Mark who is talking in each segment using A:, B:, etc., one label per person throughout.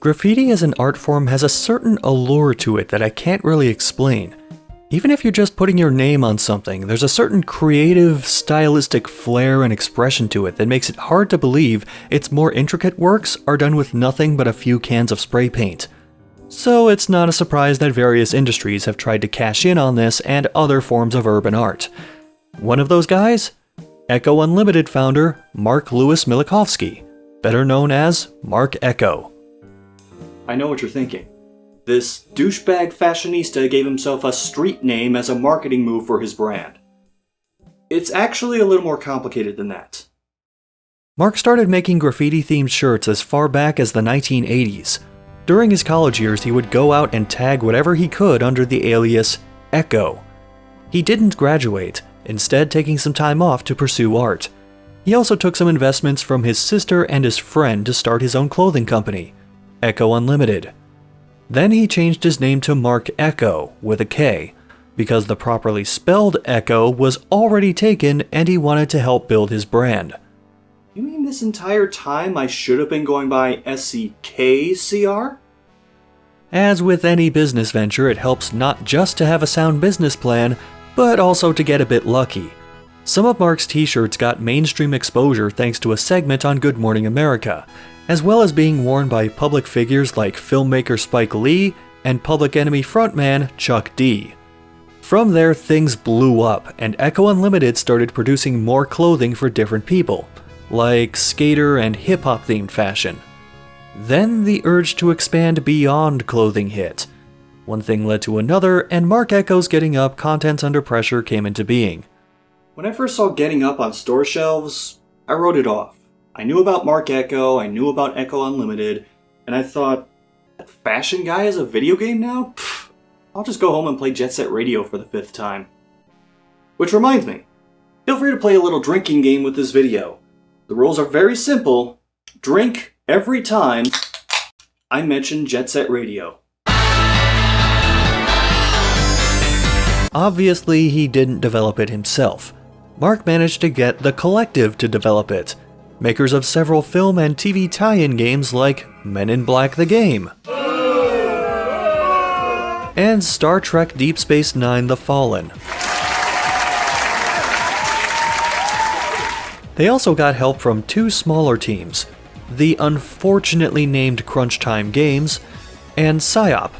A: Graffiti as an art form has a certain allure to it that I can't really explain. Even if you're just putting your name on something, there's a certain creative, stylistic flair and expression to it that makes it hard to believe its more intricate works are done with nothing but a few cans of spray paint. So it's not a surprise that various industries have tried to cash in on this and other forms of urban art. One of those guys? Ecko Unlimited founder Marc Louis Milikowski, better known as Marc Ecko.
B: I know what you're thinking. This douchebag fashionista gave himself a street name as a marketing move for his brand. It's actually a little more complicated than that.
A: Marc started making graffiti-themed shirts as far back as the 1980s. During his college years, he would go out and tag whatever he could under the alias Eckō. He didn't graduate, instead taking some time off to pursue art. He also took some investments from his sister and his friend to start his own clothing company, Ecko Unlimited. Then he changed his name to Marc Ecko with a K, because the properly spelled Echo was already taken and he wanted to help build his brand.
B: You mean this entire time I should have been going by SCKCR?
A: As with any business venture, it helps not just to have a sound business plan, but also to get a bit lucky. Some of Marc's t-shirts got mainstream exposure thanks to a segment on Good Morning America, as well as being worn by public figures like filmmaker Spike Lee and Public Enemy frontman Chuck D. From there, things blew up, and Ecko Unlimited started producing more clothing for different people, like skater and hip-hop themed fashion. Then the urge to expand beyond clothing hit. One thing led to another, and Marc Ecko's Getting Up Contents Under Pressure came into being.
B: When I first saw Getting Up on store shelves, I wrote it off. I knew about Marc Ecko, I knew about Ecko Unlimited, and I thought, that fashion guy is a video game now? Pfft, I'll just go home and play Jet Set Radio for the 5th time. Which reminds me, feel free to play a little drinking game with this video. The rules are very simple. Drink every time I mention Jet Set Radio.
A: Obviously, he didn't develop it himself. Marc managed to get The Collective to develop it, makers of several film and TV tie-in games like Men in Black the Game and Star Trek Deep Space Nine The Fallen. They also got help from 2 smaller teams, the unfortunately named Crunch Time Games and PSYOP.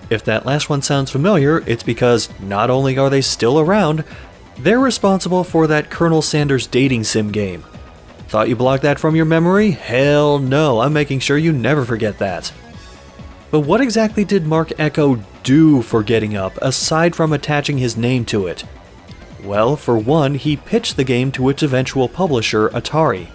A: If that last one sounds familiar, it's because not only are they still around, they're responsible for that Colonel Sanders dating sim game. Thought you blocked that from your memory? Hell no, I'm making sure you never forget that. But what exactly did Marc Ecko do for Getting Up, aside from attaching his name to it? Well, for one, he pitched the game to its eventual publisher, Atari.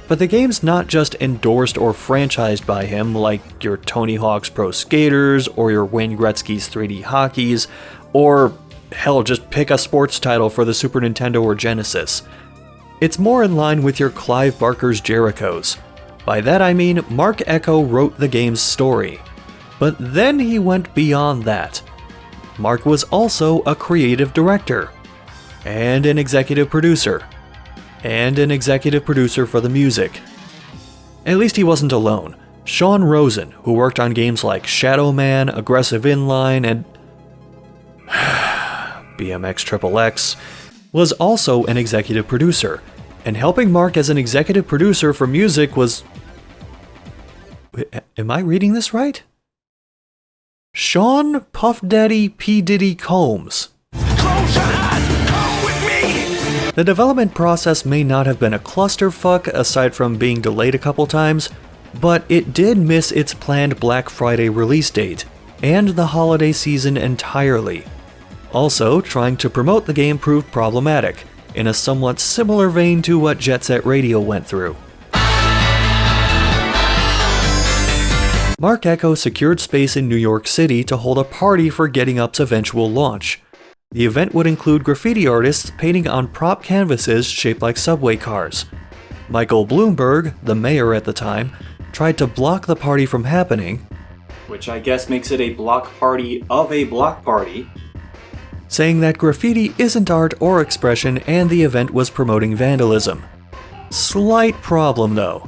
A: But the game's not just endorsed or franchised by him like your Tony Hawk's Pro Skaters or your Wayne Gretzky's 3D Hockeys, or hell, just pick a sports title for the Super Nintendo or Genesis. It's more in line with your Clive Barker's Jerichos. By that I mean Marc Ecko wrote the game's story. But then he went beyond that. Marc was also a creative director, and an executive producer, and an executive producer for the music. At least he wasn't alone. Sean Rosen, who worked on games like Shadow Man, Aggressive Inline, and BMX XXX, was also an executive producer, and helping Marc as an executive producer for music was... Am I reading this right? Sean Puff Daddy P. Diddy Combs. The development process may not have been a clusterfuck aside from being delayed a couple times, but it did miss its planned Black Friday release date, and the holiday season entirely. Also, trying to promote the game proved problematic, in a somewhat similar vein to what Jet Set Radio went through. Marc Ecko secured space in New York City to hold a party for Getting Up's eventual launch. The event would include graffiti artists painting on prop canvases shaped like subway cars. Michael Bloomberg, the mayor at the time, tried to block the party from happening,
B: which I guess makes it a block party of a block party,
A: saying that graffiti isn't art or expression and the event was promoting vandalism. Slight problem though.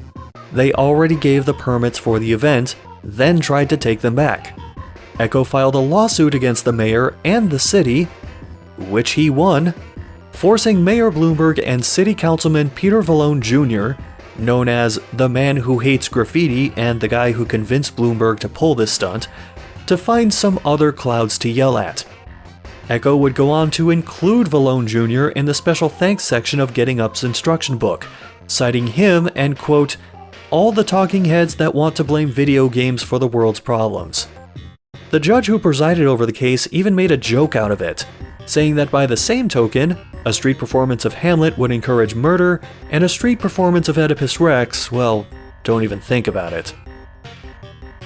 A: They already gave the permits for the event, then tried to take them back. Eckō filed a lawsuit against the mayor and the city, which he won, forcing Mayor Bloomberg and City Councilman Peter Vallone Jr., known as the man who hates graffiti and the guy who convinced Bloomberg to pull this stunt, to find some other clouds to yell at. Eckō would go on to include Vallone Jr. in the special thanks section of Getting Up's instruction book, citing him and, quote, all the talking heads that want to blame video games for the world's problems. The judge who presided over the case even made a joke out of it, saying that by the same token, a street performance of Hamlet would encourage murder, and a street performance of Oedipus Rex, well, don't even think about it.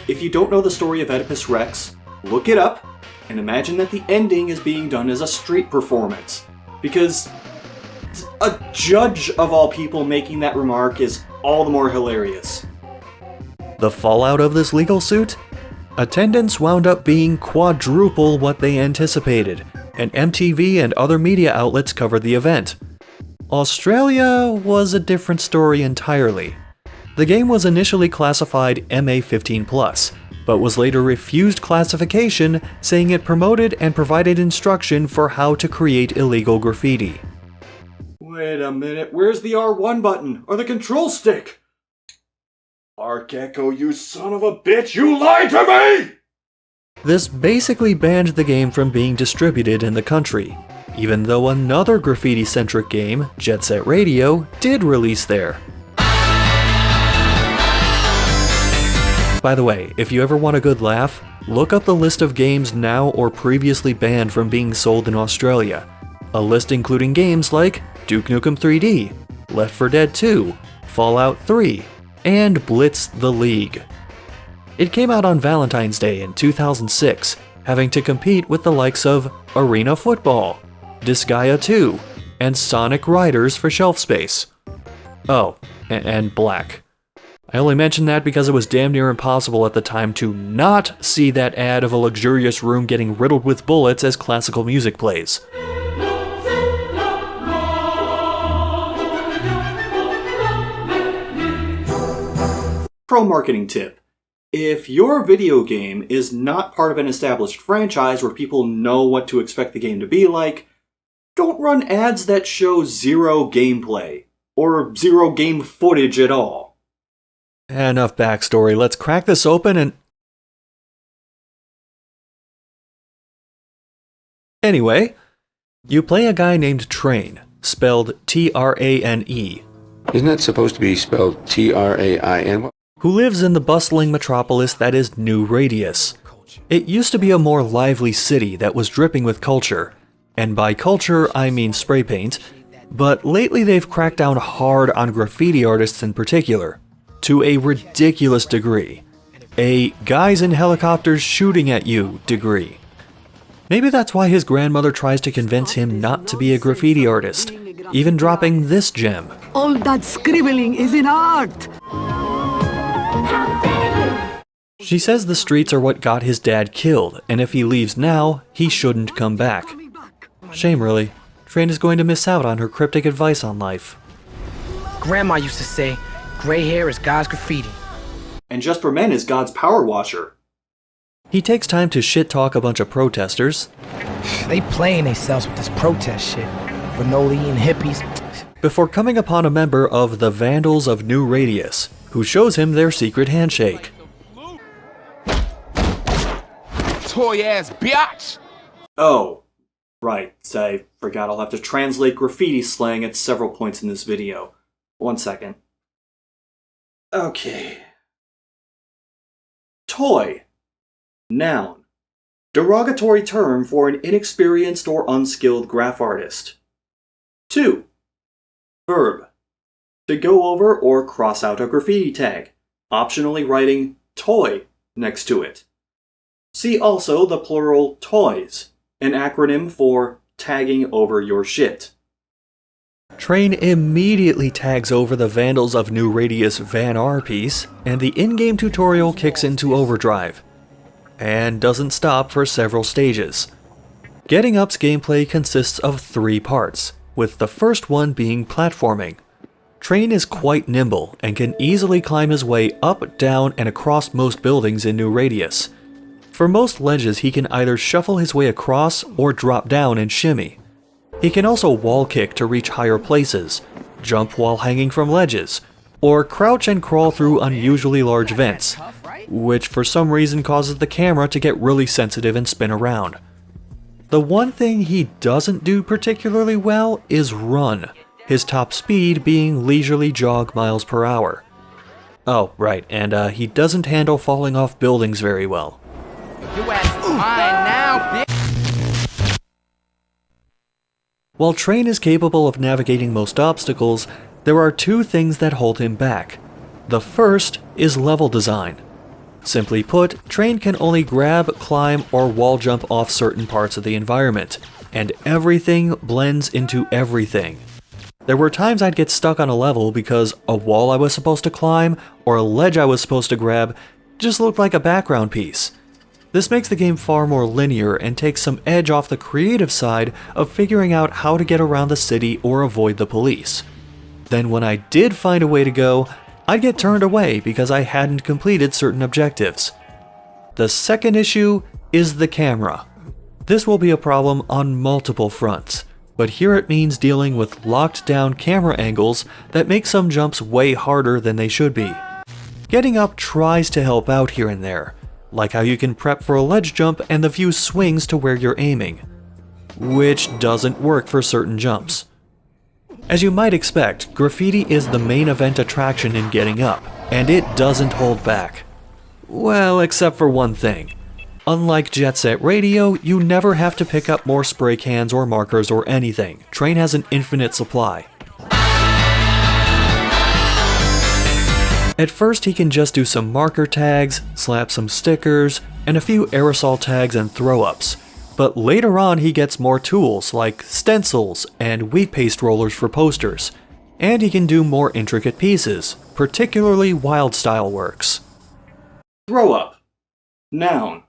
B: If you don't know the story of Oedipus Rex, look it up, and imagine that the ending is being done as a street performance. Because a judge of all people making that remark is all the more hilarious.
A: The fallout of this legal suit? Attendance wound up being quadruple what they anticipated, and MTV and other media outlets covered the event. Australia was a different story entirely. The game was initially classified MA15+, but was later refused classification, saying it promoted and provided instruction for how to create illegal graffiti.
B: Wait a minute, where's the R1 button? Or the control stick? Marc Eckō, you son of a bitch, you lied to me!
A: This basically banned the game from being distributed in the country, even though another graffiti-centric game, Jet Set Radio, did release there. By the way, if you ever want a good laugh, look up the list of games now or previously banned from being sold in Australia. A list including games like Duke Nukem 3D, Left 4 Dead 2, Fallout 3, and Blitz the League. It came out on Valentine's Day in 2006, having to compete with the likes of Arena Football, Disgaea 2, and Sonic Riders for shelf space. Oh, and Black. I only mention that because it was damn near impossible at the time to not see that ad of a luxurious room getting riddled with bullets as classical music plays.
B: Pro marketing tip. If your video game is not part of an established franchise where people know what to expect the game to be like, don't run ads that show zero gameplay, or zero game footage at all.
A: Enough backstory, let's crack this open and... Anyway, you play a guy named Train, spelled T-R-A-N-E.
C: Isn't that supposed to be spelled T-R-A-I-N?
A: Who lives in the bustling metropolis that is New Radius. It used to be a more lively city that was dripping with culture, and by culture I mean spray paint, but lately they've cracked down hard on graffiti artists in particular, to a ridiculous degree. A guys in helicopters shooting at you degree. Maybe that's why his grandmother tries to convince him not to be a graffiti artist, even dropping this gem.
D: All that scribbling is in art!
A: She says the streets are what got his dad killed, and if he leaves now, he shouldn't come back. Shame, really. Train is going to miss out on her cryptic advice on life.
E: Grandma used to say, gray hair is God's graffiti.
B: And Just for Men is God's power washer.
A: He takes time to shit-talk a bunch of protesters.
E: They playing themselves with this protest shit. Granola eating hippies.
A: Before coming upon a member of the Vandals of New Radius, who shows him their secret handshake.
F: Toy ass biatch!
B: Oh, right. I forgot I'll have to translate graffiti slang at several points in this video. 1 second. Okay. Toy. Noun. Derogatory term for an inexperienced or unskilled graph artist. 2. Verb. To go over or cross out a graffiti tag, optionally writing toy next to it. See also the plural toys, an acronym for tagging over your shit.
A: Train immediately tags over the Vandals of New Radius Van R piece, and the in-game tutorial kicks into overdrive, and doesn't stop for several stages. Getting Up's gameplay consists of 3 parts, with the first one being platforming. Train is quite nimble and can easily climb his way up, down, and across most buildings in New Radius. For most ledges, he can either shuffle his way across or drop down and shimmy. He can also wall kick to reach higher places, jump while hanging from ledges, or crouch and crawl through unusually large vents, which for some reason causes the camera to get really sensitive and spin around. The one thing he doesn't do particularly well is run, his top speed being leisurely jog miles per hour. Oh, right, and he doesn't handle falling off buildings very well.
F: You ass mine now, bitch.
A: While Train is capable of navigating most obstacles, there are two things that hold him back. The first is level design. Simply put, Train can only grab, climb, or wall jump off certain parts of the environment, and everything blends into everything. There were times I'd get stuck on a level because a wall I was supposed to climb or a ledge I was supposed to grab just looked like a background piece. This makes the game far more linear and takes some edge off the creative side of figuring out how to get around the city or avoid the police. Then when I did find a way to go, I'd get turned away because I hadn't completed certain objectives. The second issue is the camera. This will be a problem on multiple fronts, but here it means dealing with locked down camera angles that make some jumps way harder than they should be. Getting up tries to help out here and there, like how you can prep for a ledge jump and the view swings to where you're aiming, which doesn't work for certain jumps. As you might expect, graffiti is the main event attraction in Getting Up, and it doesn't hold back. Well, except for one thing. Unlike Jet Set Radio, you never have to pick up more spray cans or markers or anything. Train has an infinite supply. At first he can just do some marker tags, slap some stickers, and a few aerosol tags and throw-ups. But later on he gets more tools like stencils and wheat paste rollers for posters. And he can do more intricate pieces, particularly wild style works.
B: Throw up. Noun.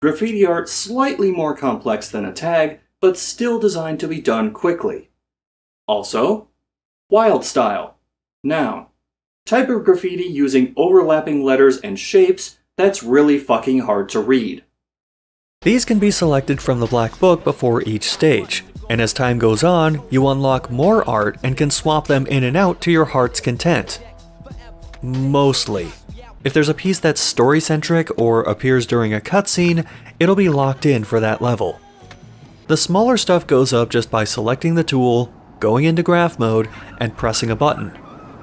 B: Graffiti art slightly more complex than a tag, but still designed to be done quickly. Also, wild style. Noun. Type of graffiti using overlapping letters and shapes that's really fucking hard to read.
A: These can be selected from the black book before each stage, and as time goes on, you unlock more art and can swap them in and out to your heart's content. Mostly. If there's a piece that's story-centric or appears during a cutscene, it'll be locked in for that level. The smaller stuff goes up just by selecting the tool, going into graph mode, and pressing a button.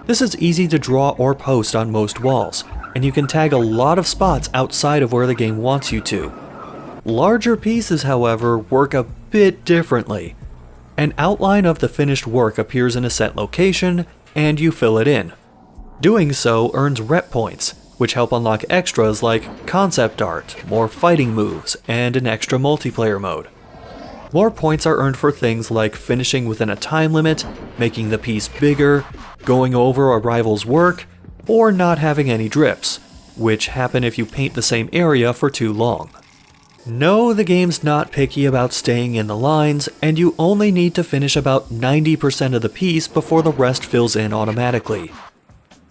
A: This is easy to draw or post on most walls, and you can tag a lot of spots outside of where the game wants you to. Larger pieces, however, work a bit differently. An outline of the finished work appears in a set location, and you fill it in. Doing so earns rep points, which help unlock extras like concept art, more fighting moves, and an extra multiplayer mode. More points are earned for things like finishing within a time limit, making the piece bigger, going over a rival's work, or not having any drips, which happen if you paint the same area for too long. No, the game's not picky about staying in the lines, and you only need to finish about 90% of the piece before the rest fills in automatically.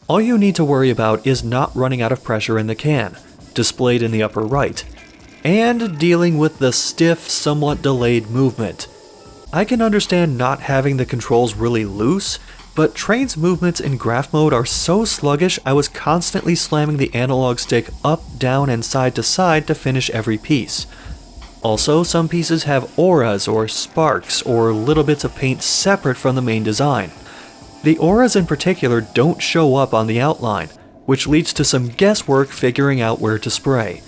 A: All you need to worry about is not running out of pressure in the can, displayed in the upper right, and dealing with the stiff, somewhat delayed movement. I can understand not having the controls really loose, but Train's movements in graph mode are so sluggish I was constantly slamming the analog stick up, down, and side to side to finish every piece. Also, some pieces have auras or sparks or little bits of paint separate from the main design. The auras in particular don't show up on the outline, which leads to some guesswork figuring out where to spray.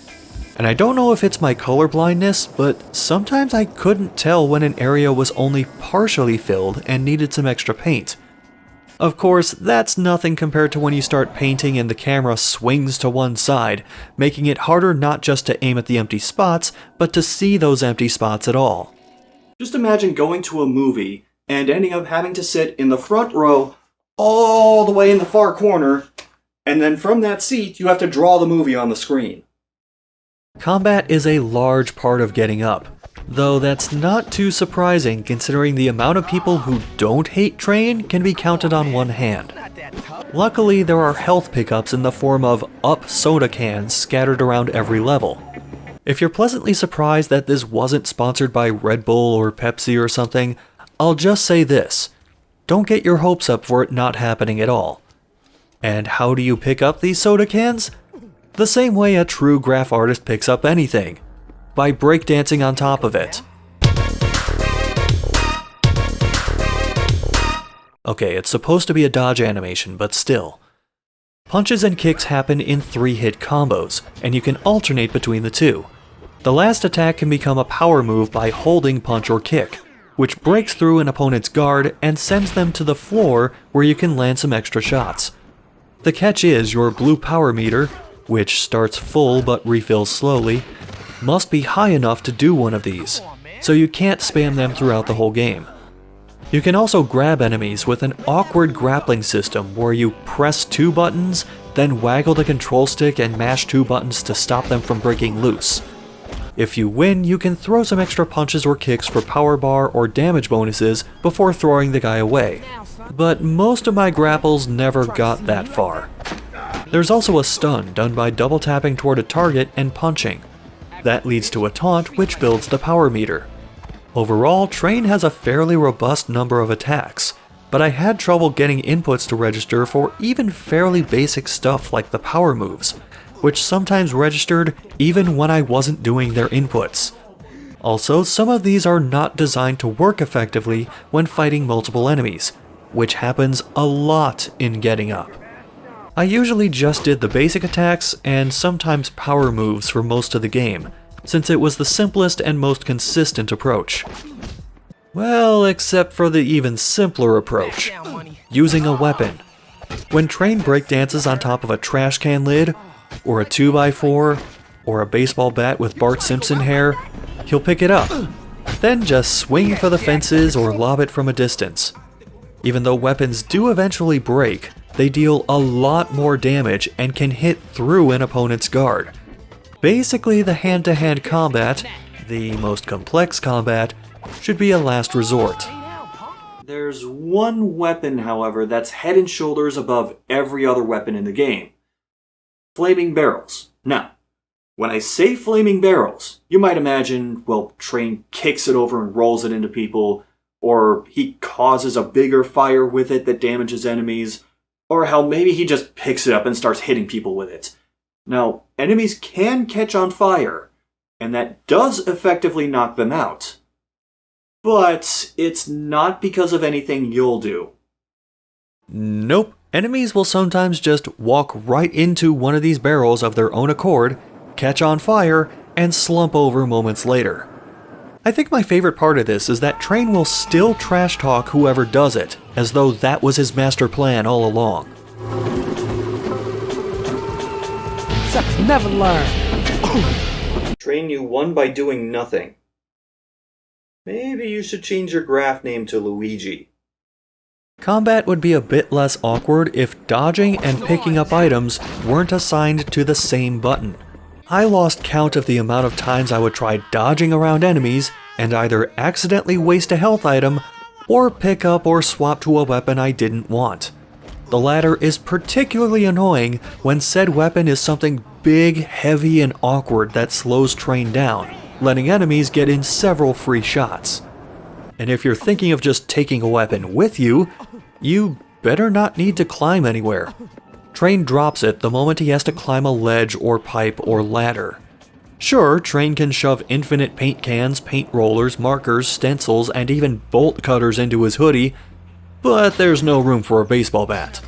A: And I don't know if it's my color blindness, but sometimes I couldn't tell when an area was only partially filled and needed some extra paint. Of course, that's nothing compared to when you start painting and the camera swings to one side, making it harder not just to aim at the empty spots, but to see those empty spots at all.
B: Just imagine going to a movie and ending up having to sit in the front row all the way in the far corner, and then from that seat you have to draw the movie on the screen.
A: Combat is a large part of Getting Up, Though that's not too surprising considering the amount of people who don't hate Train can be counted on one hand. Luckily, there are health pickups in the form of up soda cans scattered around every level. If you're pleasantly surprised that this wasn't sponsored by Red Bull or Pepsi or something, I'll just say this: don't get your hopes up for it not happening at all. And how do you pick up these soda cans? The same way a true graph artist picks up anything: by breakdancing on top of it. Okay, it's supposed to be a dodge animation, but still. Punches and kicks happen in 3-hit combos, and you can alternate between the two. The last attack can become a power move by holding punch or kick, which breaks through an opponent's guard and sends them to the floor where you can land some extra shots. The catch is your blue power meter, which starts full but refills slowly, must be high enough to do one of these, so you can't spam them throughout the whole game. You can also grab enemies with an awkward grappling system where you press 2 buttons, then waggle the control stick and mash 2 buttons to stop them from breaking loose. If you win, you can throw some extra punches or kicks for power bar or damage bonuses before throwing the guy away. But most of my grapples never got that far. There's also a stun done by double tapping toward a target and punching. That leads to a taunt, which builds the power meter. Overall, Train has a fairly robust number of attacks, but I had trouble getting inputs to register for even fairly basic stuff like the power moves, which sometimes registered even when I wasn't doing their inputs. Also, some of these are not designed to work effectively when fighting multiple enemies, which happens a lot in Getting Up. I usually just did the basic attacks and sometimes power moves for most of the game, since it was the simplest and most consistent approach. Well, except for the even simpler approach, using a weapon. When Train breakdances on top of a trash can lid, or a 2x4, or a baseball bat with Bart Simpson hair, he'll pick it up, then just swing for the fences or lob it from a distance. Even though weapons do eventually break, they deal a lot more damage and can hit through an opponent's guard. Basically, the hand-to-hand combat, the most complex combat, should be a last resort.
B: There's one weapon, however, that's head and shoulders above every other weapon in the game. Flaming barrels. Now, when I say flaming barrels, you might imagine, well, Train kicks it over and rolls it into people, or he causes a bigger fire with it that damages enemies, or hell, maybe he just picks it up and starts hitting people with it. Now, enemies can catch on fire, and that does effectively knock them out. But it's not because of anything you'll do.
A: Nope, enemies will sometimes just walk right into one of these barrels of their own accord, catch on fire, and slump over moments later. I think my favorite part of this is that Train will still trash talk whoever does it, as though that was his master plan all along.
E: Sucks never learn.
B: Train, you won by doing nothing. Maybe you should change your graph name to Luigi.
A: Combat would be a bit less awkward if dodging and picking up items weren't assigned to the same button. I lost count of the amount of times I would try dodging around enemies and either accidentally waste a health item or pick up or swap to a weapon I didn't want. The latter is particularly annoying when said weapon is something big, heavy, and awkward that slows Train down, letting enemies get in several free shots. And if you're thinking of just taking a weapon with you, you better not need to climb anywhere. Train drops it the moment he has to climb a ledge or pipe or ladder. Sure, Train can shove infinite paint cans, paint rollers, markers, stencils, and even bolt cutters into his hoodie, but there's no room for a baseball bat.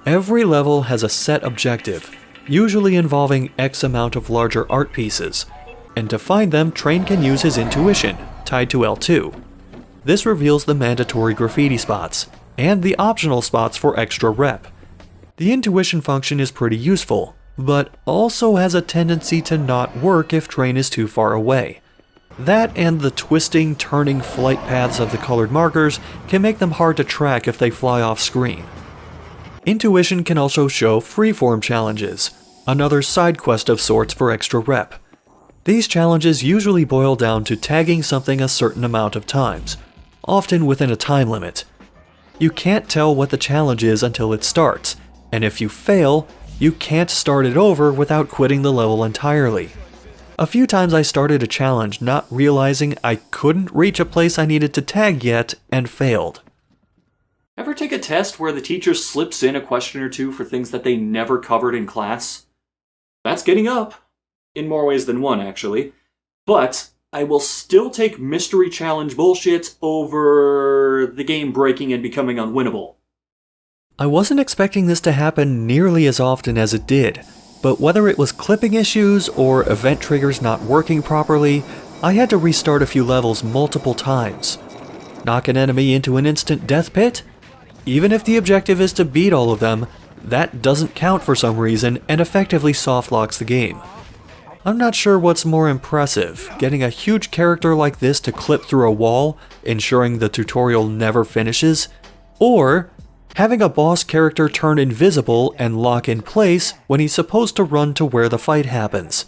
A: Every level has a set objective, usually involving X amount of larger art pieces, and to find them, Train can use his intuition, tied to L2. This reveals the mandatory graffiti spots, and the optional spots for extra rep. The intuition function is pretty useful, but also has a tendency to not work if Train is too far away. That and the twisting, turning flight paths of the colored markers can make them hard to track if they fly off screen. Intuition can also show freeform challenges, another side quest of sorts for extra rep. These challenges usually boil down to tagging something a certain amount of times, often within a time limit. You can't tell what the challenge is until it starts, and if you fail, you can't start it over without quitting the level entirely. A few times I started a challenge not realizing I couldn't reach a place I needed to tag yet and failed.
B: Ever take a test where the teacher slips in a question or two for things that they never covered in class? That's getting up. In more ways than one, actually. But I will still take mystery challenge bullshit over the game breaking and becoming unwinnable.
A: I wasn't expecting this to happen nearly as often as it did, but whether it was clipping issues or event triggers not working properly, I had to restart a few levels multiple times. Knock an enemy into an instant death pit? Even if the objective is to beat all of them, that doesn't count for some reason and effectively softlocks the game. I'm not sure what's more impressive, getting a huge character like this to clip through a wall, ensuring the tutorial never finishes, or having a boss character turn invisible and lock in place when he's supposed to run to where the fight happens.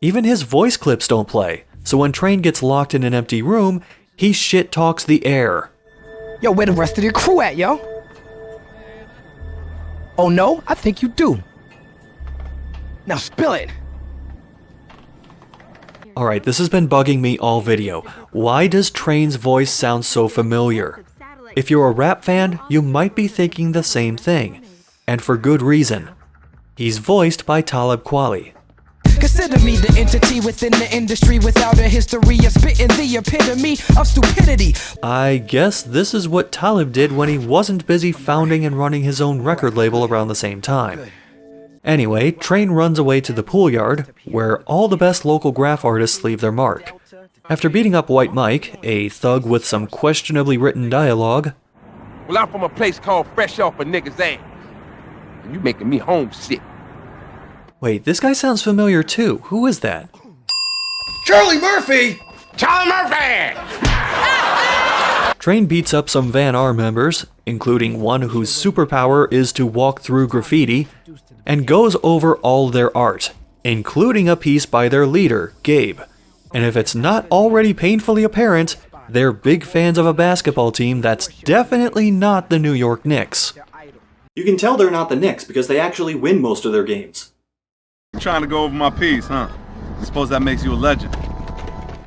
A: Even his voice clips don't play, so when Train gets locked in an empty room, he shit talks the air.
E: Yo, where the rest of the crew at, yo? Oh no? I think you do. Now spill it.
A: Alright, this has been bugging me all video. Why does Train's voice sound so familiar? If you're a rap fan, you might be thinking the same thing. And for good reason. He's voiced by Talib Kweli.
E: Consider me the entity within the industry without a history of spitting the epitome of stupidity.
A: I guess this is what Talib did when he wasn't busy founding and running his own record label around the same time. Anyway, Train runs away to the pool yard, where all the best local graph artists leave their mark. After beating up White Mike, a thug with some questionably written dialogue.
G: Well, I'm from a place called Fresh Off a Nigga's Ass. And you making me homesick.
A: Wait, this guy sounds familiar too. Who is that?
G: Charlie Murphy! Charlie Murphy!
A: Train beats up some Van R members, including one whose superpower is to walk through graffiti, and goes over all their art, including a piece by their leader, Gabe. And if it's not already painfully apparent, they're big fans of a basketball team that's definitely not the New York Knicks.
B: You can tell they're not the Knicks because they actually win most of their games.
H: You're trying to go over my piece, huh? I suppose that makes you a legend.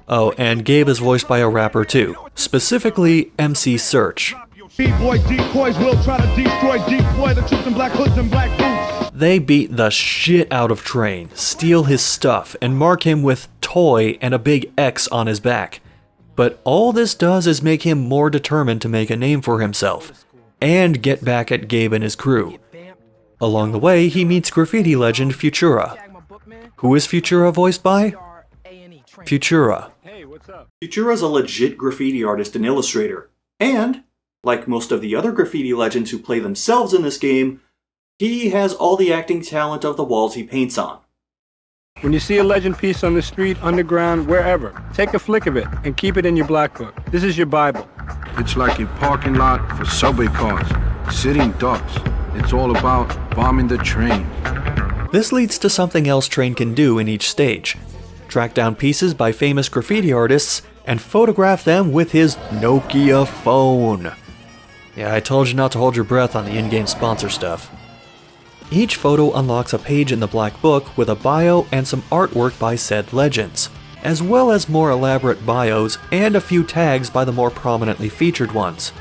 A: Oh, and Gabe is voiced by a rapper too, specifically MC Search.
I: B-boy decoys will try to deploy the troops in black hoods and black boots.
A: They beat the shit out of Train, steal his stuff, and mark him with Toy and a big X on his back. But all this does is make him more determined to make a name for himself, and get back at Gabe and his crew. Along the way, he meets graffiti legend Futura. Who is Futura voiced by? Futura.
B: Futura's a legit graffiti artist and illustrator, and, like most of the other graffiti legends who play themselves in this game, he has all the acting talent of the walls he paints on.
J: When you see a legend piece on the street, underground, wherever, take a flick of it and keep it in your black book. This is your Bible.
K: It's like a parking lot for subway cars, sitting ducks. It's all about bombing the train.
A: This leads to something else Train can do in each stage. Track down pieces by famous graffiti artists and photograph them with his Nokia phone. Yeah, I told you not to hold your breath on the in-game sponsor stuff. Each photo unlocks a page in the black book with a bio and some artwork by said legends, as well as more elaborate bios and a few tags by the more prominently featured ones.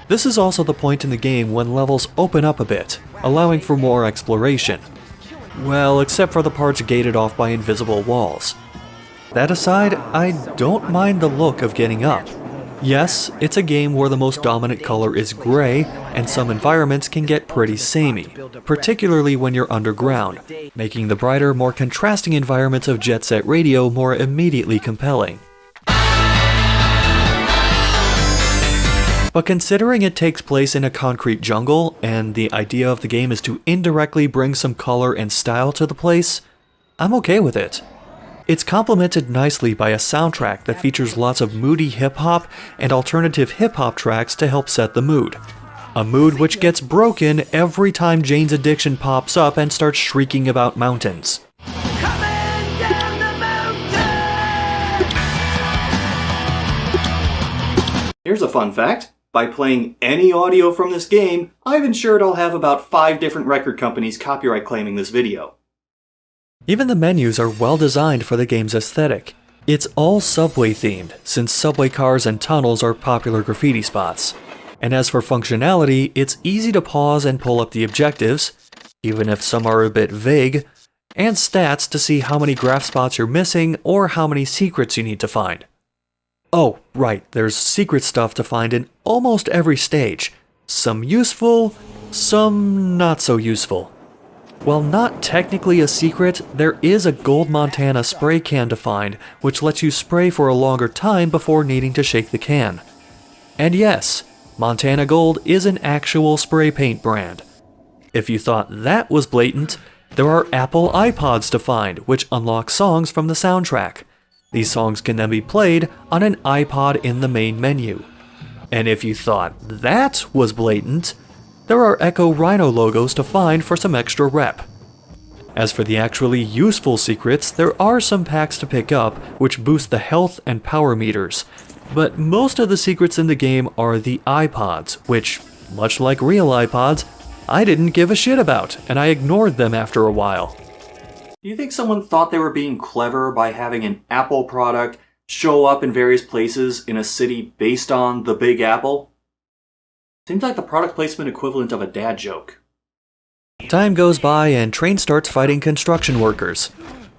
A: This is also the point in the game when levels open up a bit, allowing for more exploration. Well, except for the parts gated off by invisible walls. That aside, I don't mind the look of getting up. Yes, it's a game where the most dominant color is gray, and some environments can get pretty samey, particularly when you're underground, making the brighter, more contrasting environments of Jet Set Radio more immediately compelling. But considering it takes place in a concrete jungle, and the idea of the game is to indirectly bring some color and style to the place, I'm okay with it. It's complemented nicely by a soundtrack that features lots of moody hip-hop and alternative hip-hop tracks to help set the mood. A mood which gets broken every time Jane's Addiction pops up and starts shrieking about mountains.
B: Here's a fun fact. By playing any audio from this game, I've ensured I'll have about 5 different record companies copyright claiming this video.
A: Even the menus are well designed for the game's aesthetic. It's all subway themed, since subway cars and tunnels are popular graffiti spots. And as for functionality, it's easy to pause and pull up the objectives, even if some are a bit vague, and stats to see how many graph spots you're missing or how many secrets you need to find. Oh, right, there's secret stuff to find in almost every stage. Some useful, some not so useful. While not technically a secret, there is a Gold Montana spray can to find, which lets you spray for a longer time before needing to shake the can. And yes, Montana Gold is an actual spray paint brand. If you thought that was blatant, there are Apple iPods to find, which unlock songs from the soundtrack. These songs can then be played on an iPod in the main menu. And if you thought that was blatant, there are Ecko Rhino logos to find for some extra rep. As for the actually useful secrets, there are some packs to pick up which boost the health and power meters, but most of the secrets in the game are the iPods, which, much like real iPods, I didn't give a shit about, and I ignored them after a while.
B: Do you think someone thought they were being clever by having an Apple product show up in various places in a city based on the Big Apple? Seems like the product placement equivalent of a dad joke.
A: Time goes by and Train starts fighting construction workers.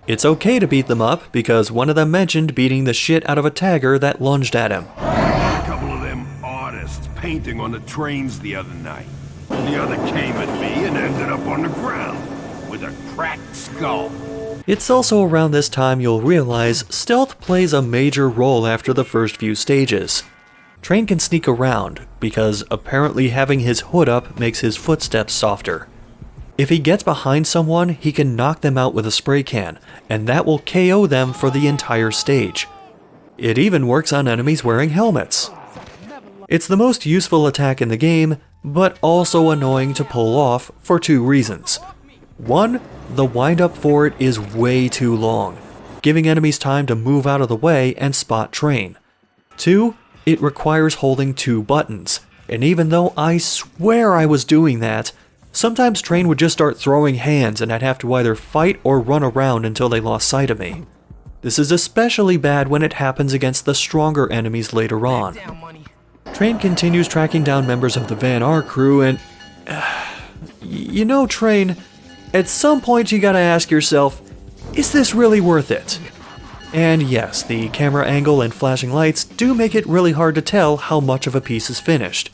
A: It's okay to beat them up because one of them mentioned beating the shit out of a tagger that lunged at him.
L: A couple of them artists painting on the trains the other night. The other came at me and ended up on the ground with a cracked skull.
A: It's also around this time you'll realize stealth plays a major role after the first few stages. Train can sneak around, because apparently having his hood up makes his footsteps softer. If he gets behind someone, he can knock them out with a spray can, and that will KO them for the entire stage. It even works on enemies wearing helmets. It's the most useful attack in the game, but also annoying to pull off for 2 reasons. 1, the wind-up for it is way too long, giving enemies time to move out of the way and spot Train. 2, it requires holding 2 buttons, and even though I swear I was doing that, sometimes Train would just start throwing hands and I'd have to either fight or run around until they lost sight of me. This is especially bad when it happens against the stronger enemies later on. Train continues tracking down members of the Van R crew and... you know, Train, at some point you gotta ask yourself, is this really worth it? And yes, the camera angle and flashing lights do make it really hard to tell how much of a piece is finished.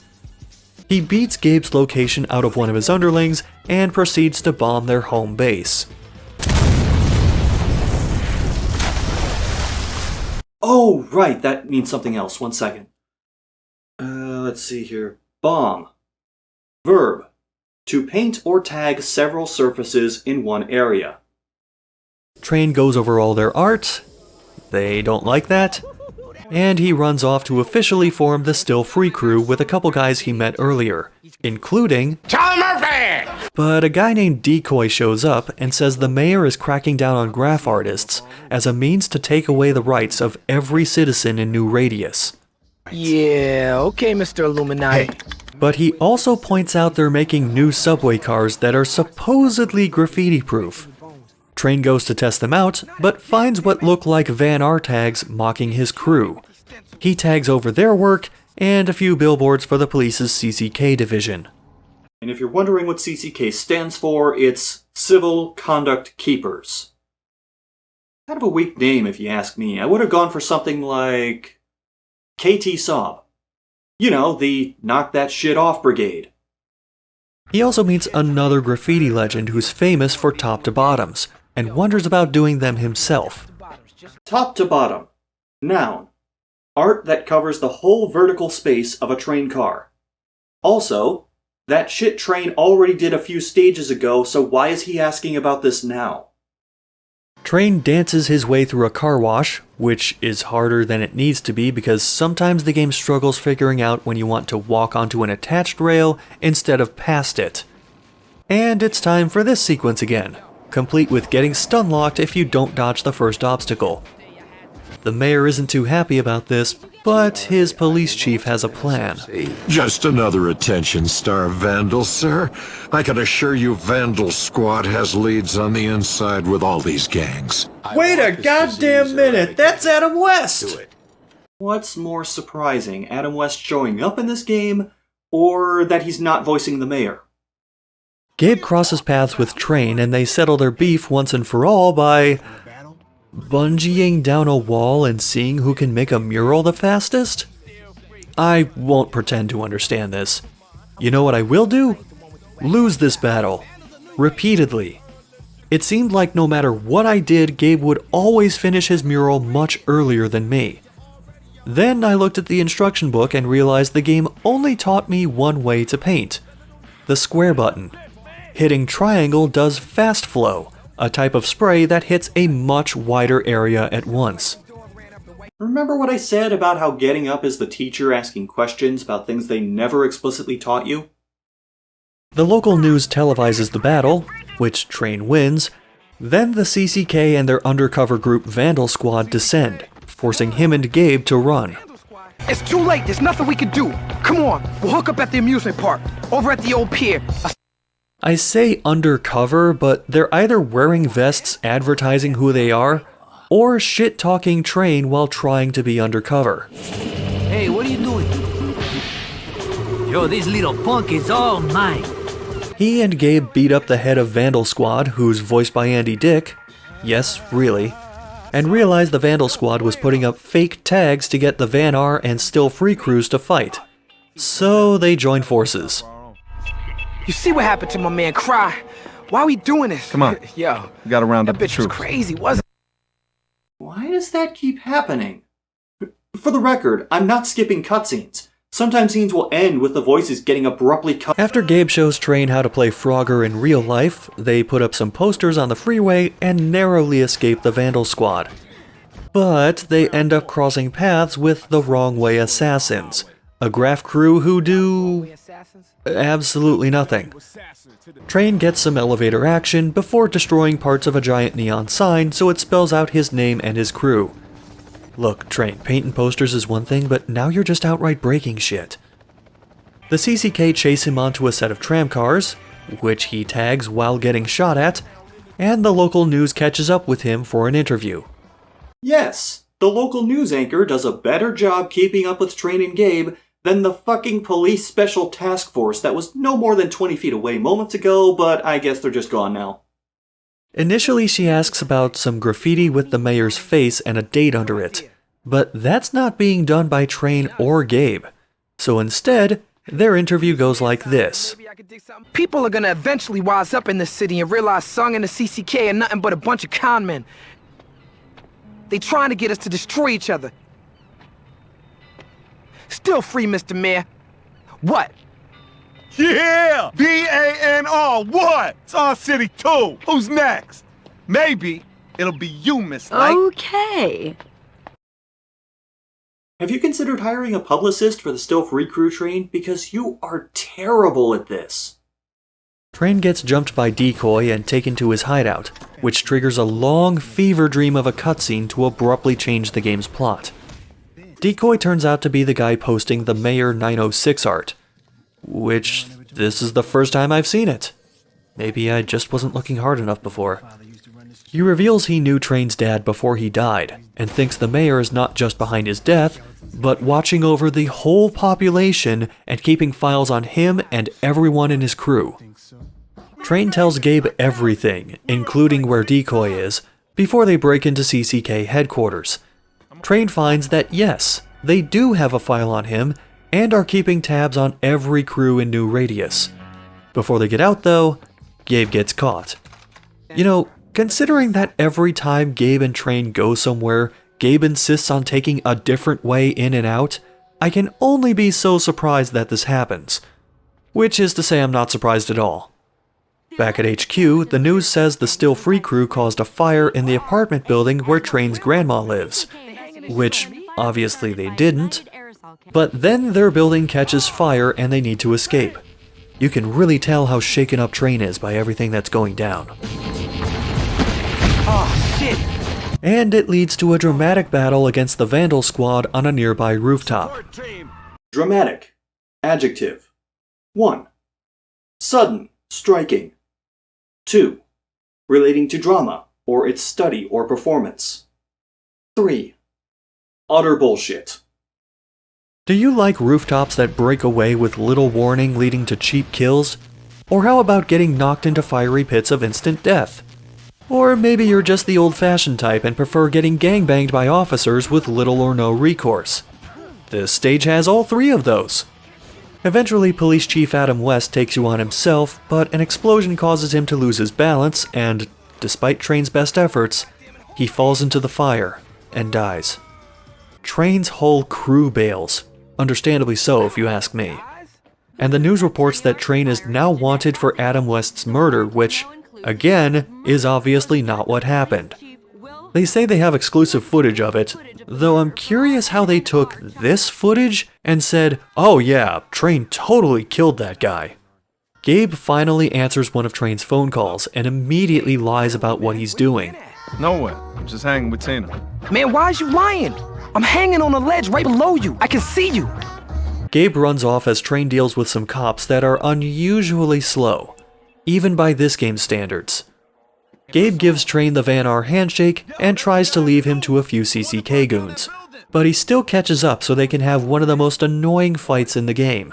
A: He beats Gabe's location out of one of his underlings and proceeds to bomb their home base.
B: Oh, right, that means something else. 1 second. Let's see here. Bomb. Verb. To paint or tag several surfaces in one area.
A: Train goes over all their art. They don't like that. And he runs off to officially form the Still Free crew with a couple guys he met earlier, including
G: Tom Murphy!
A: But a guy named Decoy shows up and says the mayor is cracking down on graph artists as a means to take away the rights of every citizen in New Radius.
E: Yeah, okay, Mr. Illuminati.
A: But he also points out they're making new subway cars that are supposedly graffiti-proof. Train goes to test them out, but finds what look like Van R tags mocking his crew. He tags over their work and a few billboards for the police's CCK division.
B: And if you're wondering what CCK stands for, it's Civil Conduct Keepers. Kind of a weak name if you ask me. I would have gone for something like KT Saab. You know, the Knock That Shit Off Brigade.
A: He also meets another graffiti legend who's famous for top to bottoms, and wonders about doing them himself.
B: Top to bottom. Noun. Art that covers the whole vertical space of a train car. Also, that shit Train already did a few stages ago, so why is he asking about this now?
A: Train dances his way through a car wash, which is harder than it needs to be because sometimes the game struggles figuring out when you want to walk onto an attached rail instead of past it. And it's time for this sequence again, complete with getting stun-locked if you don't dodge the first obstacle. The mayor isn't too happy about this, But his police chief has a plan.
M: Just another attention-starved vandal, sir. I can assure you Vandal Squad has leads on the inside with all these gangs.
A: Wait a goddamn minute, that's Adam West!
B: What's more surprising, Adam West showing up in this game, or that he's not voicing the mayor?
A: Gabe crosses paths with Train and they settle their beef once and for all by bungeeing down a wall and seeing who can make a mural the fastest? I won't pretend to understand this. You know what I will do? Lose this battle. Repeatedly. It seemed like no matter what I did, Gabe would always finish his mural much earlier than me. Then I looked at the instruction book and realized the game only taught me one way to paint. The square button. Hitting triangle does fast flow, a type of spray that hits a much wider area at once.
B: Remember what I said about how getting up is the teacher asking questions about things they never explicitly taught you?
A: The local news televises the battle, which Train wins. Then the CCK and their undercover group Vandal Squad descend, forcing him and Gabe to run.
E: It's too late, there's nothing we can do. Come on, we'll hook up at the amusement park, over at the old pier.
A: I say undercover, but they're either wearing vests advertising who they are, or shit-talking Train while trying to be undercover.
D: Hey, what are you doing? Yo, this little punk is all mine.
A: He and Gabe beat up the head of Vandal Squad, who's voiced by Andy Dick. Yes, really. And realized the Vandal Squad was putting up fake tags to get the Van R and Still Free crews to fight. So they joined forces.
E: You see what happened to my man Cry? Why are we doing this?
H: Come on.
E: Yo,
H: We gotta round up the
E: that bitch was
H: troops.
E: crazy, wasn't
B: Why does that keep happening? For the record, I'm not skipping cutscenes. Sometimes scenes will end with the voices getting abruptly cut.
A: After Gabe shows Train how to play Frogger in real life, they put up some posters on the freeway and narrowly escape the Vandal Squad. But they end up crossing paths with the Wrong Way Assassins, a graph crew who do absolutely nothing. Train gets some elevator action before destroying parts of a giant neon sign so it spells out his name and his crew. Look, Train, painting posters is one thing, but now you're just outright breaking shit. The CCK chase him onto a set of tram cars, which he tags while getting shot at, and the local news catches up with him for an interview.
B: Yes, the local news anchor does a better job keeping up with Train and Gabe than the fucking police special task force that was no more than 20 feet away moments ago, but I guess they're just gone now.
A: Initially, she asks about some graffiti with the mayor's face and a date under it, but that's not being done by Train or Gabe. So instead, their interview goes like this.
E: People are gonna eventually wise up in this city and realize Sung and the CCK are nothing but a bunch of con men. They trying to get us to destroy each other. Still free, Mr. Mayor. What?
H: Yeah! VANR, what? It's our city too. Who's next? Maybe it'll be you, Miss Knight.
N: Okay.
B: Have you considered hiring a publicist for the Still Free crew, Train? Because you are terrible at this.
A: Train gets jumped by Decoy and taken to his hideout, which triggers a long fever dream of a cutscene to abruptly change the game's plot. Decoy turns out to be the guy posting the Mayor 906 art, which this is the first time I've seen it. Maybe I just wasn't looking hard enough before. He reveals he knew Train's dad before he died, and thinks the mayor is not just behind his death, but watching over the whole population and keeping files on him and everyone in his crew. Train tells Gabe everything, including where Decoy is, before they break into CCK headquarters. Train finds that yes, they do have a file on him, and are keeping tabs on every crew in New Radius. Before they get out though, Gabe gets caught. You know, considering that every time Gabe and Train go somewhere, Gabe insists on taking a different way in and out, I can only be so surprised that this happens. Which is to say I'm not surprised at all. Back at HQ, the news says the Still Free crew caused a fire in the apartment building where Train's grandma lives. Which, obviously they didn't, but then their building catches fire and they need to escape. You can really tell how shaken up Train is by everything that's going down.
E: Oh, shit.
A: and it leads to a dramatic battle against the Vandal Squad on a nearby rooftop.
B: Dramatic. Adjective. 1. Sudden, striking. 2. Relating to drama, or its study or performance. 3. Utter bullshit.
A: Do you like rooftops that break away with little warning leading to cheap kills? Or how about getting knocked into fiery pits of instant death? Or maybe you're just the old-fashioned type and prefer getting gangbanged by officers with little or no recourse. This stage has all three of those. Eventually, Police Chief Adam West takes you on himself, but an explosion causes him to lose his balance, and, despite Train's best efforts, he falls into the fire and dies. Train's whole crew bails, understandably so if you ask me. And the news reports that Train is now wanted for Adam West's murder, which, again, is obviously not what happened. They say they have exclusive footage of it, though I'm curious how they took this footage and said, oh yeah, Train totally killed that guy. Gabe finally answers one of Train's phone calls and immediately lies about what he's doing.
H: Nowhere. I'm just hanging with Tina.
E: Man, why is you lying? I'm hanging on a ledge right below you. I can see you.
A: Gabe runs off as Train deals with some cops that are unusually slow, even by this game's standards. Gabe gives Train the Van R handshake and tries to leave him to a few CCK goons, but he still catches up so they can have one of the most annoying fights in the game.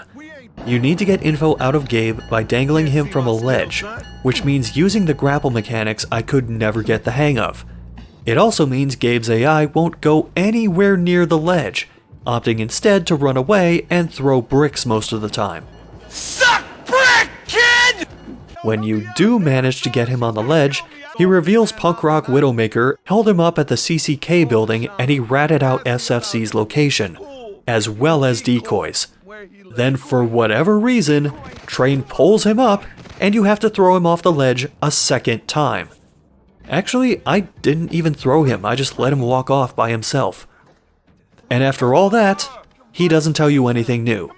A: You need to get info out of Gabe by dangling him from a ledge, which means using the grapple mechanics I could never get the hang of. It also means Gabe's AI won't go anywhere near the ledge, opting instead to run away and throw bricks most of the time.
H: Suck brick, kid!
A: When you do manage to get him on the ledge, he reveals punk rock Widowmaker held him up at the CCK building and he ratted out SFC's location, as well as decoys. Then for whatever reason, Train pulls him up and you have to throw him off the ledge a second time. Actually, I didn't even throw him, I just let him walk off by himself. And after all that, he doesn't tell you anything new.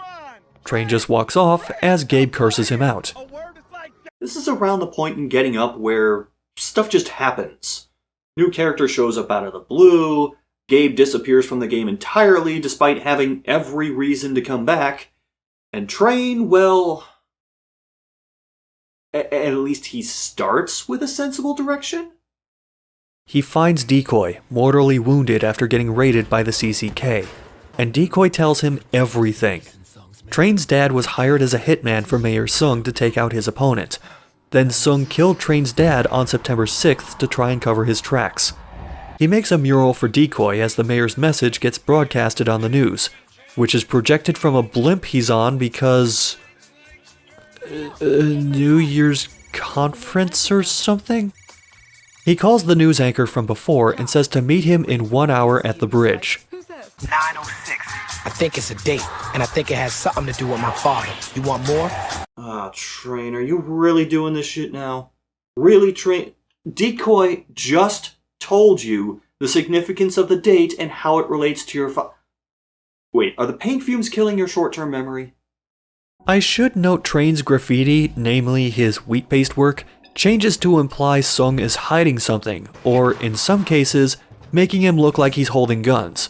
A: Train just walks off as Gabe curses him out.
B: This is around the point in Getting Up where stuff just happens. New character shows up out of the blue, Gabe disappears from the game entirely despite having every reason to come back, and Train, well, at least he starts with a sensible direction?
A: He finds Decoy, mortally wounded after getting raided by the CCK, and Decoy tells him everything. Train's dad was hired as a hitman for Mayor Sung to take out his opponent. Then Sung killed Train's dad on September 6th to try and cover his tracks. He makes a mural for Decoy as the mayor's message gets broadcasted on the news, which is projected from a blimp he's on because... New Year's conference or something? He calls the news anchor from before and says to meet him in 1 hour at the bridge.
E: 906. I think it's a date, and I think it has something to do with my father. You want more?
B: Train, are you really doing this shit now? Really, Train? Decoy just told you the significance of the date and how it relates to your Wait, are the paint fumes killing your short-term memory?
A: I should note Train's graffiti, namely his wheat paste work, changes to imply Sung is hiding something, or in some cases, making him look like he's holding guns.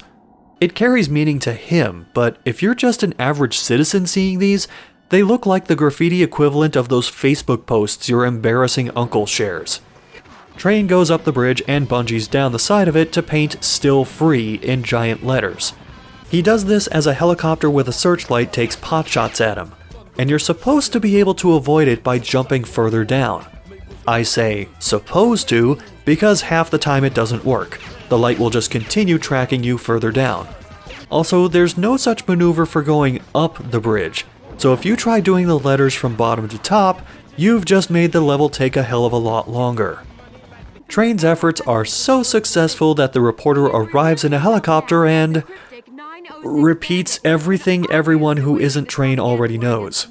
A: It carries meaning to him, but if you're just an average citizen seeing these, they look like the graffiti equivalent of those Facebook posts your embarrassing uncle shares. Train goes up the bridge and bungees down the side of it to paint "Still Free" in giant letters. He does this as a helicopter with a searchlight takes potshots at him, and you're supposed to be able to avoid it by jumping further down. I say supposed to because half the time it doesn't work. The light will just continue tracking you further down. Also, there's no such maneuver for going up the bridge, so if you try doing the letters from bottom to top, you've just made the level take a hell of a lot longer. Train's efforts are so successful that the reporter arrives in a helicopter and repeats everything everyone who isn't Train already knows.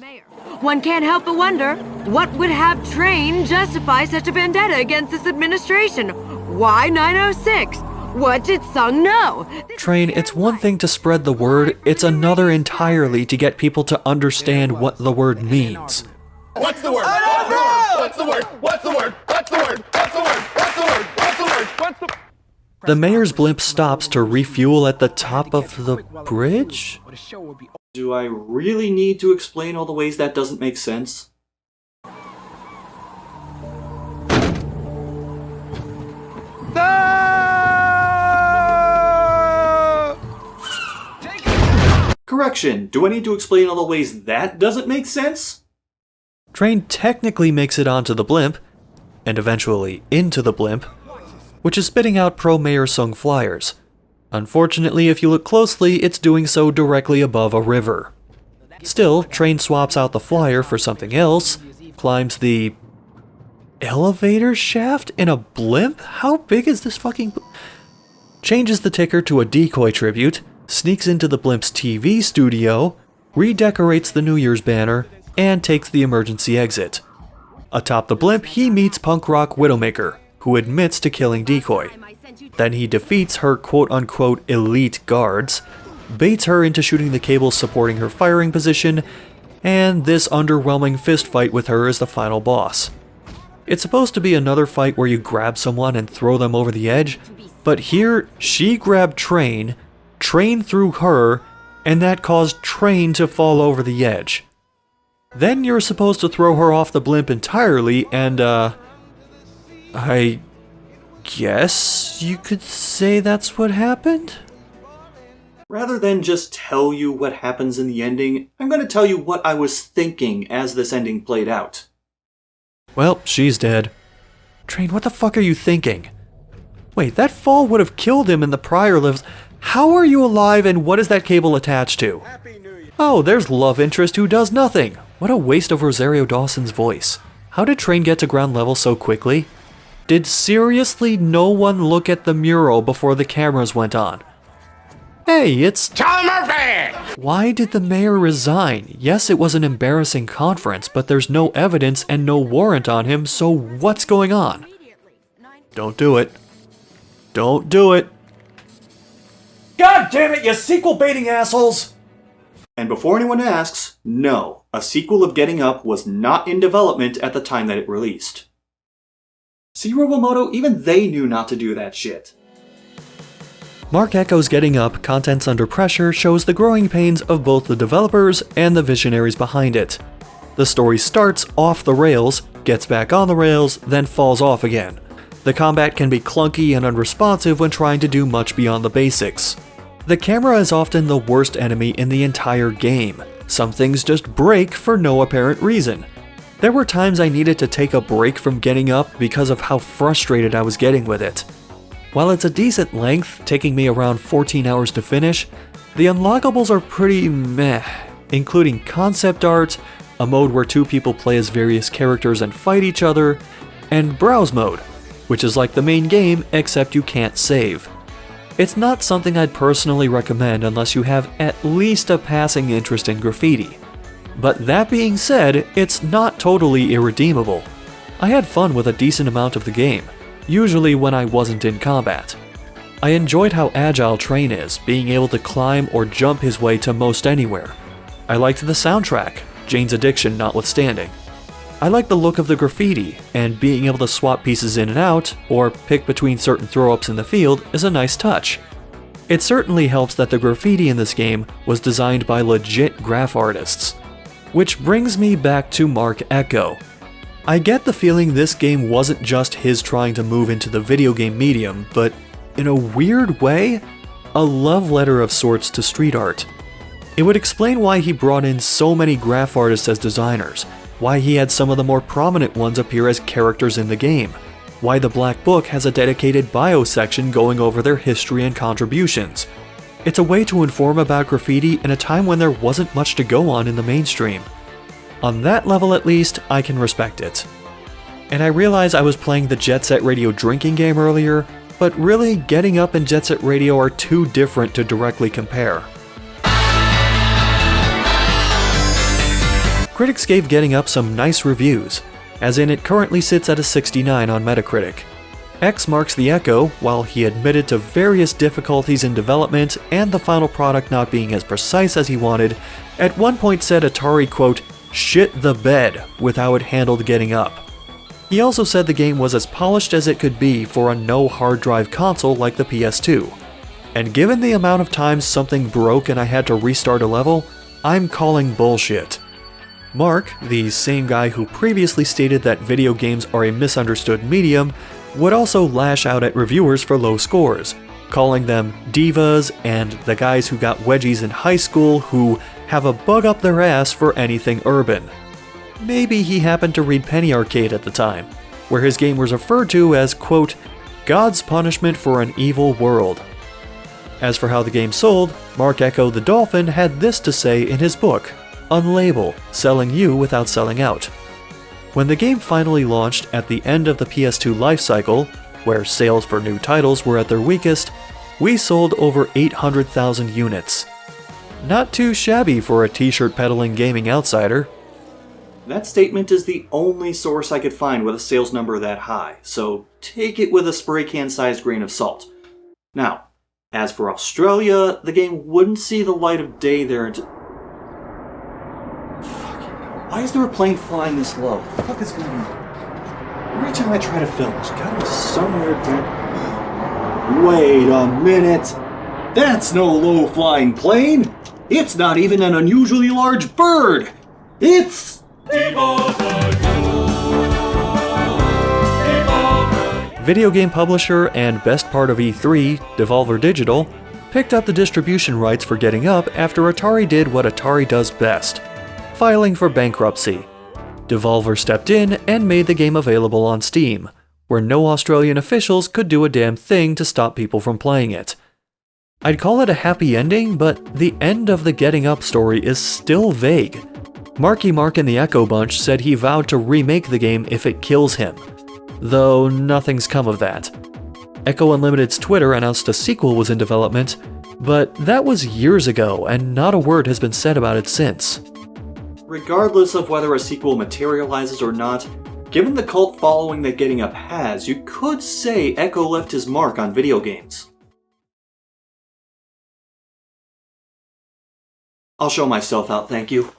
N: One can't help but wonder, what would have Train justify such a vendetta against this administration? Why 906? What did Sung know?
A: Train, it's one thing to spread the word, it's another entirely to get people to understand what the word means.
H: What's the word? What's the word? What's the word? What's the word? What's the word? What's the word? What's the word? What's the word?
A: The mayor's blimp stops to refuel at the top of the bridge?
B: Do I really need to explain all the ways that doesn't make sense? Correction, do I need to explain all the ways that doesn't make sense?
A: Train technically makes it onto the blimp, and eventually into the blimp, which is spitting out pro-Mayor Sung flyers. Unfortunately, if you look closely, it's doing so directly above a river. Still, Train swaps out the flyer for something else, climbs the elevator shaft in a blimp? How big is this fucking changes the ticker to a decoy tribute, sneaks into the blimp's TV studio, redecorates the New Year's banner, and takes the emergency exit. Atop the blimp, he meets punk rock Widowmaker, who admits to killing Decoy. Then he defeats her quote-unquote elite guards, baits her into shooting the cables supporting her firing position, and this underwhelming fistfight with her is the final boss. It's supposed to be another fight where you grab someone and throw them over the edge, but here she grabbed Train threw her, and that caused Train to fall over the edge. Then you're supposed to throw her off the blimp entirely, and I guess you could say that's what happened?
B: Rather than just tell you what happens in the ending, I'm going to tell you what I was thinking as this ending played out.
A: Well, she's dead. Train, what the fuck are you thinking? Wait, that fall would have killed him in the prior lives. How are you alive and what is that cable attached to? Oh, there's love interest who does nothing. What a waste of Rosario Dawson's voice. How did Train get to ground level so quickly? Did seriously no one look at the mural before the cameras went on? Hey, it's
G: Tom Murphy!
A: Why did the mayor resign? Yes, it was an embarrassing conference, but there's no evidence and no warrant on him, so what's going on? Don't do it. Don't do it. God damn it, you sequel-baiting assholes!
B: And before anyone asks, no, a sequel of Getting Up was not in development at the time that it released. See, Robomoto, even they knew not to do that shit.
A: Marc Ecko's Getting Up, Contents Under Pressure shows the growing pains of both the developers and the visionaries behind it. The story starts off the rails, gets back on the rails, then falls off again. The combat can be clunky and unresponsive when trying to do much beyond the basics. The camera is often the worst enemy in the entire game. Some things just break for no apparent reason. There were times I needed to take a break from Getting Up because of how frustrated I was getting with it. While it's a decent length, taking me around 14 hours to finish, the unlockables are pretty meh, including concept art, a mode where two people play as various characters and fight each other, and browse mode, which is like the main game except you can't save. It's not something I'd personally recommend unless you have at least a passing interest in graffiti. But that being said, it's not totally irredeemable. I had fun with a decent amount of the game, usually when I wasn't in combat. I enjoyed how agile Train is, being able to climb or jump his way to most anywhere. I liked the soundtrack, Jane's Addiction notwithstanding. I like the look of the graffiti, and being able to swap pieces in and out, or pick between certain throw-ups in the field is a nice touch. It certainly helps that the graffiti in this game was designed by legit graph artists. Which brings me back to Marc Eckō. I get the feeling this game wasn't just his trying to move into the video game medium, but in a weird way, a love letter of sorts to street art. It would explain why he brought in so many graph artists as designers, why he had some of the more prominent ones appear as characters in the game, why the Black Book has a dedicated bio section going over their history and contributions. It's a way to inform about graffiti in a time when there wasn't much to go on in the mainstream. On that level at least, I can respect it. And I realize I was playing the Jet Set Radio drinking game earlier, but really Getting Up and Jet Set Radio are too different to directly compare. Critics gave Getting Up some nice reviews, as in it currently sits at a 69 on Metacritic. X marks the Eckō, while he admitted to various difficulties in development and the final product not being as precise as he wanted, at one point said Atari, quote, shit the bed with how it handled Getting Up. He also said the game was as polished as it could be for a no hard drive console like the PS2. And given the amount of times something broke and I had to restart a level, I'm calling bullshit. Marc, the same guy who previously stated that video games are a misunderstood medium, would also lash out at reviewers for low scores, calling them divas and the guys who got wedgies in high school who have a bug up their ass for anything urban. Maybe he happened to read Penny Arcade at the time, where his game was referred to as, quote, God's punishment for an evil world. As for how the game sold, Marc Eckō the Dolphin had this to say in his book, Unlabel, Selling You Without Selling Out. When the game finally launched at the end of the PS2 lifecycle, where sales for new titles were at their weakest, we sold over 800,000 units. Not too shabby for a t-shirt peddling gaming outsider.
B: That statement is the only source I could find with a sales number that high, so take it with a spray can-sized grain of salt. Now, as for Australia, the game wouldn't see the light of day there until... Why is there a plane flying this low? What the fuck is going on? Every time I try to film, there's gotta be somewhere back... Wait a minute! That's no low-flying plane! It's not even an unusually large bird! It's...
A: Video game publisher and best part of E3, Devolver Digital, picked up the distribution rights for Getting Up after Atari did what Atari does best, filing for bankruptcy. Devolver stepped in and made the game available on Steam, where no Australian officials could do a damn thing to stop people from playing it. I'd call it a happy ending, but the end of the Getting Up story is still vague. Marky Mark and the Eckō bunch said he vowed to remake the game if it kills him, though nothing's come of that. Ecko Unlimited's Twitter announced a sequel was in development, but that was years ago and not a word has been said about it since.
B: Regardless of whether a sequel materializes or not, given the cult following that Getting Up has, you could say Ecko left his mark on video games. I'll show myself out, thank you.